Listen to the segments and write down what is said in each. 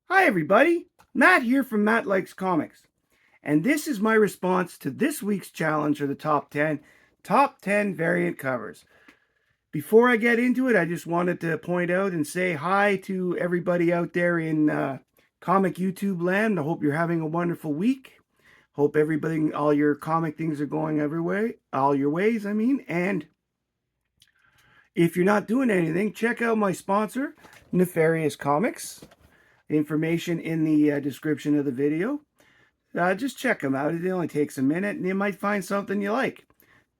Hi everybody, Matt here from Matt Likes Comics, and this is my response to this week's challenge for the top 10 variant covers. Before I get into it, I just wanted to point out and say hi to everybody out there in comic YouTube land. I hope you're having a wonderful week. Hope everybody, all your comic things are going everywhere, all your ways, and if you're not doing anything, check out my sponsor, Nefarious Comics. Information in the description of the video. Just check them out. It only takes a minute and you might find something you like.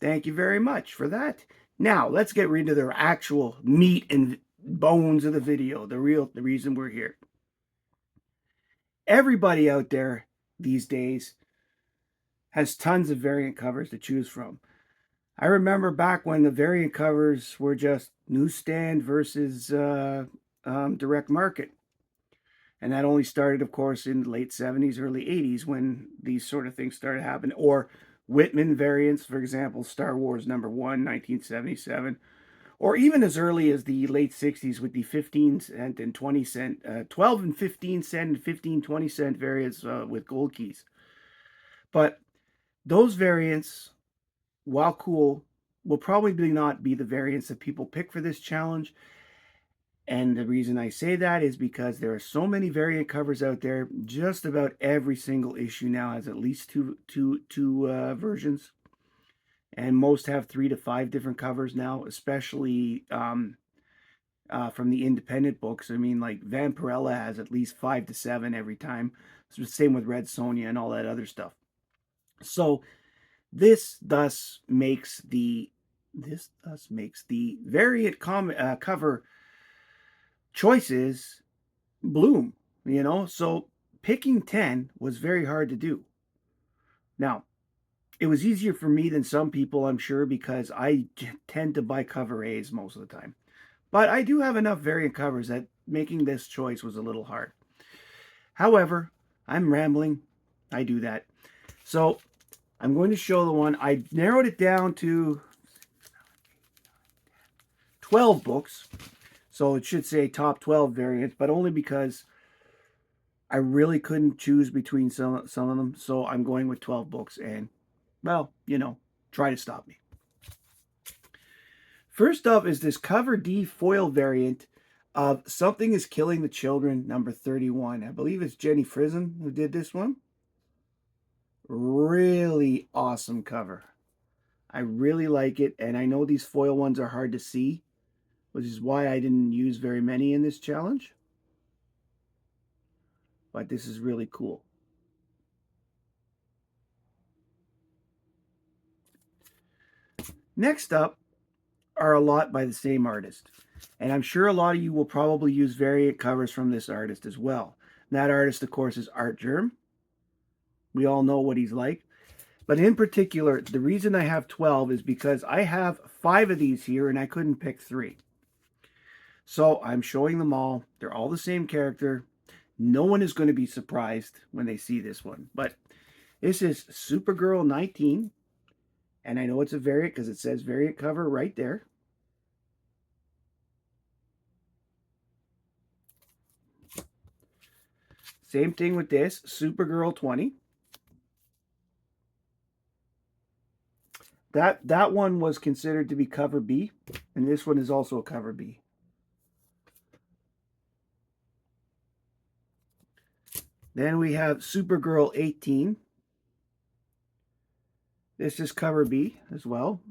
Thank you very much for that. Now, let's get into the actual meat and bones of the video, the reason we're here. Everybody out there these days has tons of variant covers to choose from. I remember back when the variant covers were just newsstand versus direct market. And that only started, of course, in the late 70s, early 80s when these sort of things started happening. Or Whitman variants, for example, Star Wars #1, 1977. Or even as early as the late 60s with the 15 cent and 20 cent, 12 and 15 cent and 15, 20 cent variants with gold keys. But those variants, while cool, will probably not be the variants that people pick for this challenge. And the reason I say that is because there are so many variant covers out there. Just about every single issue now has at least two versions, and most have 3 to 5 different covers now, especially from the independent books. I mean, like Vampirella has at least 5 to 7 every time. It's the same with Red Sonja and all that other stuff. So this thus makes the variant cover choices bloom, so picking 10 was very hard to do. Now, it was easier for me than some people, I'm sure, because I tend to buy cover A's most of the time, but I do have enough variant covers that making this choice was a little hard. However, I'm rambling. I do that. So I'm going to show the one. I narrowed it down to 12 books. So it should say top 12 variants, but only because I really couldn't choose between some of them. So I'm going with 12 books and, well, try to stop me. First up is this cover D foil variant of Something is Killing the Children, number 31. I believe it's Jenny Frison who did this one. Really awesome cover. I really like it, and I know these foil ones are hard to see, which is why I didn't use very many in this challenge. But this is really cool. Next up are a lot by the same artist. And I'm sure a lot of you will probably use variant covers from this artist as well. And that artist, of course, is Artgerm. We all know what he's like. But in particular, the reason I have 12 is because I have 5 of these here and I couldn't pick 3. So I'm showing them all. They're all the same character. No one is going to be surprised when they see this one. But this is Supergirl 19. And I know it's a variant because it says variant cover right there. Same thing with this, Supergirl 20. That one was considered to be cover B, and this one is also a cover B. Then we have Supergirl 18. This is cover B as well.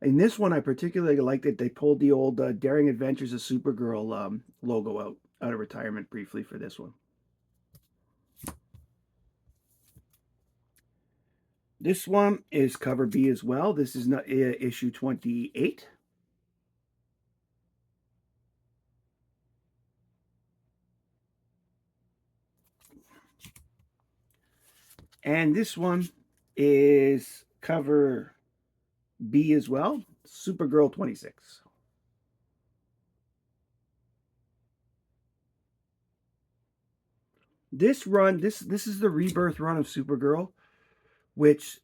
In this one, I particularly like that they pulled the old Daring Adventures of Supergirl logo out of retirement briefly for this one. This one is cover B as well. This is issue 28. And this one is cover B as well, Supergirl 26. This run, this is the rebirth run of Supergirl, which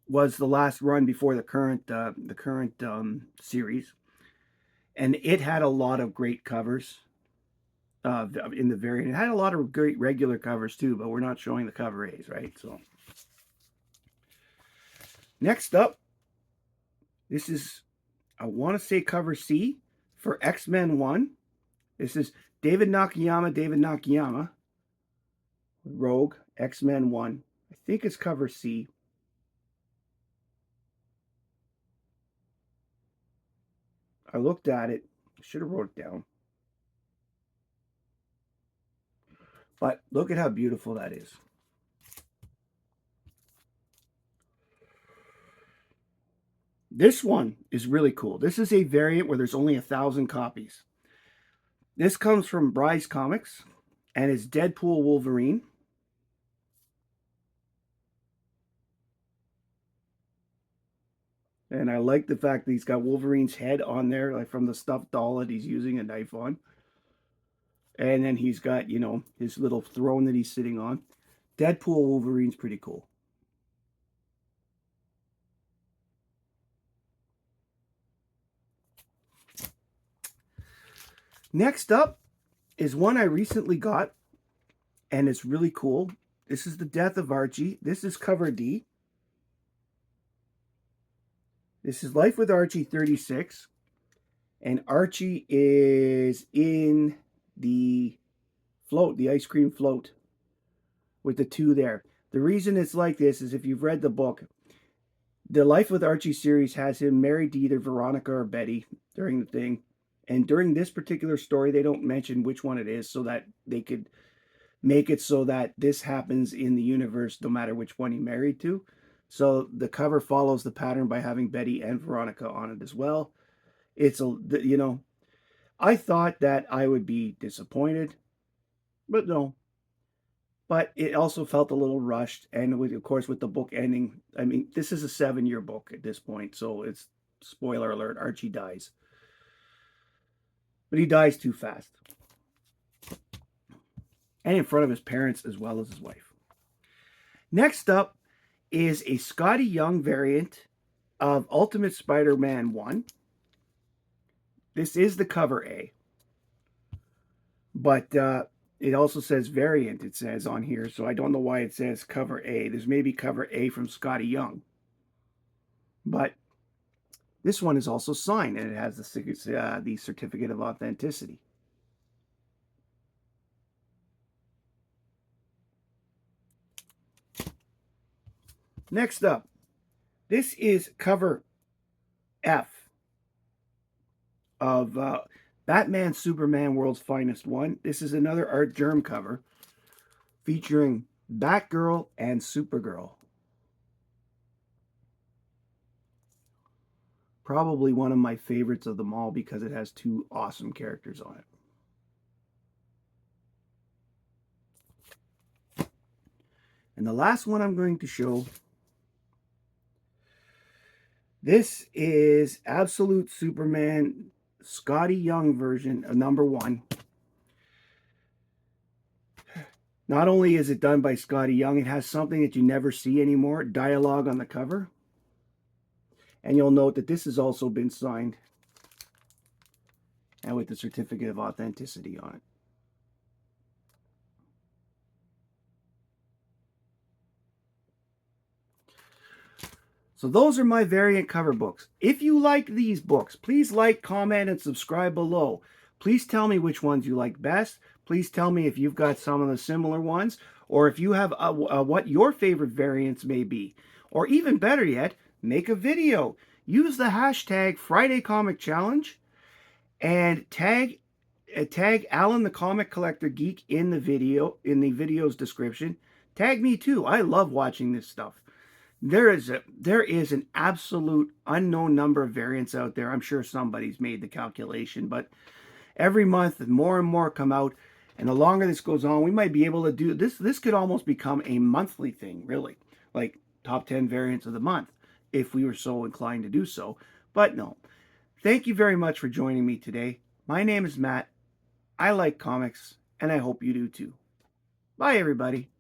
was the last run before the current series. And it had a lot of great covers in the variant. It had a lot of great regular covers too, but we're not showing the cover A's, right? So next up, this is, I want to say cover C for X-Men 1. This is David Nakayama, Rogue, X-Men 1. I think it's cover C. I looked at it. I should have wrote it down. But look at how beautiful that is. This one is really cool. This is a variant where there's only 1,000 copies. This comes from Bryce Comics and it's Deadpool Wolverine. And I like the fact that he's got Wolverine's head on there, like from the stuffed doll that he's using a knife on. And then he's got, you know, his little throne that he's sitting on. Deadpool Wolverine's pretty cool. Next up is one I recently got, and it's really cool. This is The Death of Archie. This is cover D. This is Life with Archie 36. And Archie is in the float, the ice cream float, with the two there. The reason it's like this is if you've read the book, the Life with Archie series has him married to either Veronica or Betty during the thing. And during this particular story, they don't mention which one it is so that they could make it so that this happens in the universe no matter which one he married to. So the cover follows the pattern by having Betty and Veronica on it as well. It's a, you know, I thought that I would be disappointed, but no. But it also felt a little rushed. And with, of course, with the book ending, I mean, this is a 7-year book at this point. So it's, spoiler alert, Archie dies. But he dies too fast. And in front of his parents as well as his wife. Next up is a Scotty Young variant of Ultimate Spider-Man 1. This is the cover A. But it also says variant, it says on here. So I don't know why it says cover A. There's maybe cover A from Scotty Young. But this one is also signed, and it has the certificate of authenticity. Next up, this is cover F of Batman Superman World's Finest 1. This is another Art Germ cover featuring Batgirl and Supergirl. Probably one of my favorites of them all because it has two awesome characters on it. And the last one I'm going to show, this is Absolute Superman Scotty Young version of #1. Not only is it done by Scotty Young, it has something that you never see anymore, dialogue on the cover. And you'll note that this has also been signed and with the certificate of authenticity on it. So those are my variant cover books. If you like these books, please like, comment, and subscribe below. Please tell me which ones you like best. Please tell me if you've got some of the similar ones, or if you have what your favorite variants may be. Or even better yet, make a video. Use the hashtag Friday Comic Challenge and tag Allan the Comic Collector Geek in the video's description. Tag me too. I love watching this stuff. There is an absolute unknown number of variants out there. I'm sure somebody's made the calculation, but every month more and more come out, and the longer this goes on, we might be able to do this. This could almost become a monthly thing, really, like top 10 variants of the month, if we were so inclined to do so. But no. Thank you very much for joining me today. My name is Matt. I like comics, and I hope you do too. Bye, everybody.